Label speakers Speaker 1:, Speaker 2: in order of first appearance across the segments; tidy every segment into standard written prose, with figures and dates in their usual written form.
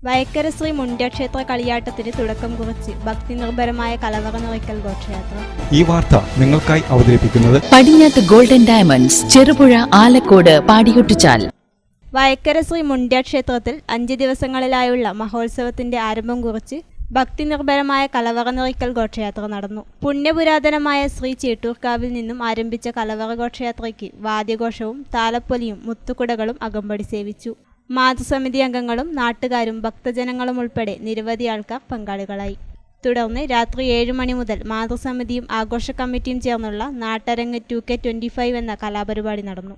Speaker 1: വയക്കര ശ്രീ മുണ്ട്യക്ഷേത്ര കളിയാട്ടത്തിന് തുടക്കം കുറിച്ച് ഭക്തി നിർഭരമായ കലവറ നിറയ്ക്കൽ ഘോഷയാത്ര.
Speaker 2: ഈ വാർത്ത നിങ്ങൾക്കായി അവതരിപ്പിക്കുന്നത്
Speaker 3: പടിഞ്ഞാത്ത് ഗോൾഡൻ ഡയമണ്ട്സ്, ചെറുപുഴ, ആലക്കോട്, പാടിയൊട്ടിച്ചാൽ.
Speaker 1: വയക്കര ശ്രീ മുണ്ട്യക്ഷേത്രത്തിൽ 5 ദിവസങ്ങളിലായുള്ള മഹോത്സവത്തിന്റെ ആരംഭം കുറിച്ച് ഭക്തി നിർഭരമായ കലവറ നിറയ്ക്കൽ ഘോഷയാത്ര നടന്നു. പുണ്യപുരാതനമായ ശ്രീ ചേട്ടൂർക്കാവിൽ നിന്നും ആരംഭിച്ച കലവറ ഘോഷയാത്രയ്ക്ക് വാദ്യഘോഷവും താലപ്പൊലിയും മുത്തുകുടകളും അകമ്പടി സേവിച്ചു. മാതൃസമിതി അംഗങ്ങളും നാട്ടുകാരും ഭക്തജനങ്ങളും ഉൾപ്പെടെ നിരവധി ആൾക്കാർ പങ്കാളികളായി. തുടർന്ന് രാത്രി 7 മണി മുതൽ മാതൃസമിതിയും ആഘോഷ കമ്മിറ്റിയും ചേർന്നുള്ള നാട്ടരങ്ങ് 2K25 എന്ന കലാപരിപാടി നടന്നു.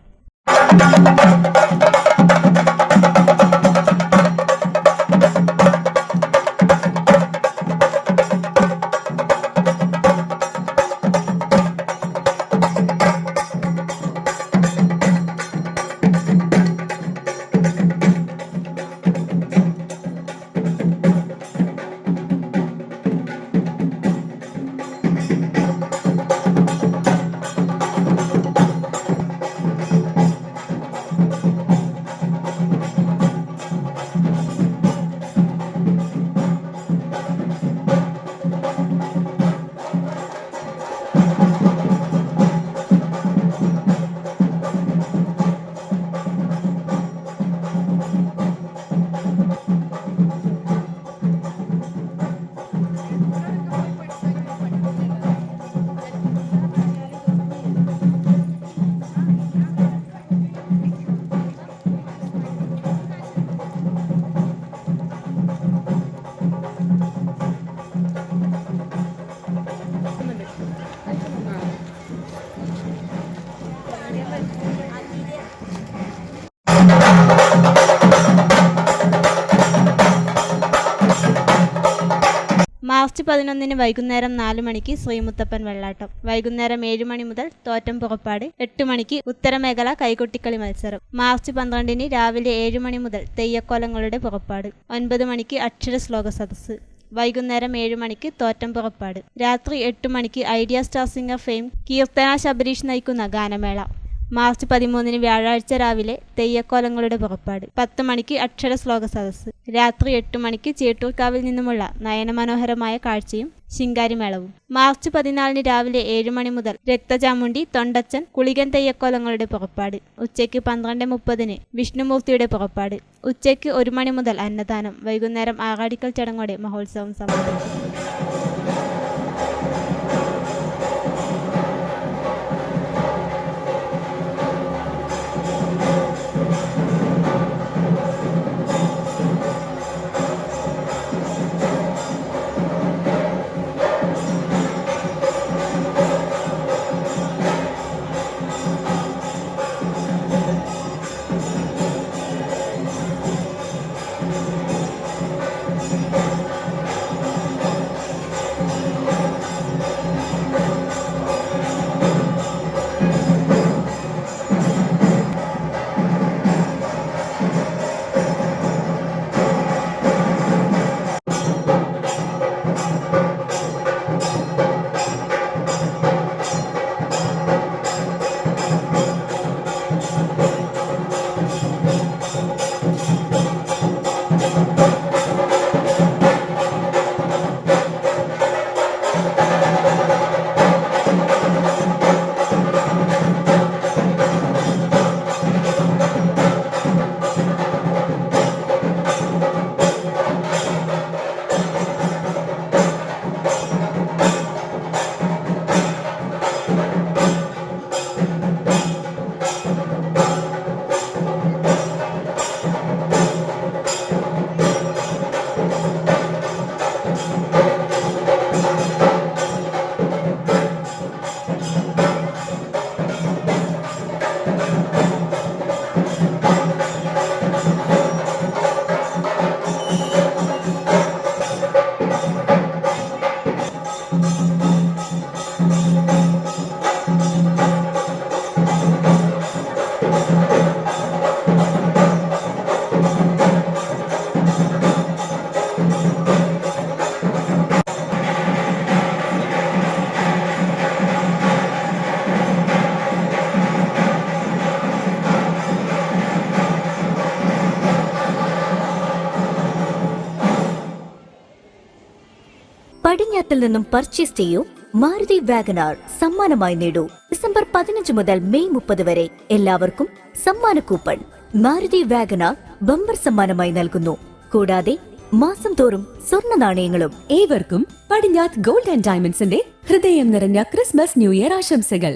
Speaker 1: മാർച്ച് 11 വൈകുന്നേരം 4 മണിക്ക് ശ്രീമുത്തപ്പൻ വെള്ളാട്ടം. വൈകുന്നേരം 7 മണി മുതൽ തോറ്റം പുറപ്പാട്. 8 മണിക്ക് ഉത്തരമേഖല കൈകൊട്ടിക്കളി മത്സരം. മാർച്ച് 12 രാവിലെ 7 മണി മുതൽ തെയ്യക്കോലങ്ങളുടെ പുറപ്പാട്. 9 മണിക്ക് അക്ഷര ശ്ലോക സദസ്സ്. വൈകുന്നേരം 7 മണിക്ക് തോറ്റം പുറപ്പാട്. രാത്രി 8 മണിക്ക് idea star singer fame Keerthana Sabareesh നയിക്കുന്ന ഗാനമേള. മാർച്ച് 13 വ്യാഴാഴ്ച രാവിലെ തെയ്യക്കോലങ്ങളുടെ പുറപ്പാട്. 10 മണിക്ക് അക്ഷര ശ്ലോക സദസ്സ്. രാത്രി 8 മണിക്ക് ചേട്ടൂർക്കാവിൽ നിന്നുമുള്ള നയനമനോഹരമായ കാഴ്ചയും ശിങ്കാരിമേളവും. മാർച്ച് 14 രാവിലെ 7 മണി മുതൽ രക്തചാമുണ്ടി, തൊണ്ടച്ചൻ, കുളികൻ തെയ്യക്കോലങ്ങളുടെ പുറപ്പാട്. ഉച്ചയ്ക്ക് 12:30 വിഷ്ണുമൂർത്തിയുടെ പുറപ്പാട്. ഉച്ചയ്ക്ക് 1 മണി മുതൽ അന്നദാനം. വൈകുന്നേരം ആറാടിക്കൽ ചടങ്ങോടെ മഹോത്സവം സമാപിക്കും.
Speaker 4: പടിഞ്ഞാത്തിൽ നിന്നും പർച്ചേസ് ചെയ്യൂ മാരുതി വാഗനാർ സമ്മാനമായി നേടൂ. ഡിസംബർ 15 മുതൽ മെയ് 30 വരെ എല്ലാവർക്കും സമ്മാന കൂപ്പൺ മാരുതി വാഗനാർ ബമ്പർ സമ്മാനമായി നൽകുന്നു. കൂടാതെ മാസം തോറും സ്വർണ്ണ നാണയങ്ങളും.
Speaker 5: ഏവർക്കും പടിഞ്ഞാത്ത് ഗോൾഡ് ആൻഡ് ഡയമണ്ട്സിന്റെ ഹൃദയം നിറഞ്ഞ ക്രിസ്മസ് ന്യൂ ഇയർ ആശംസകൾ.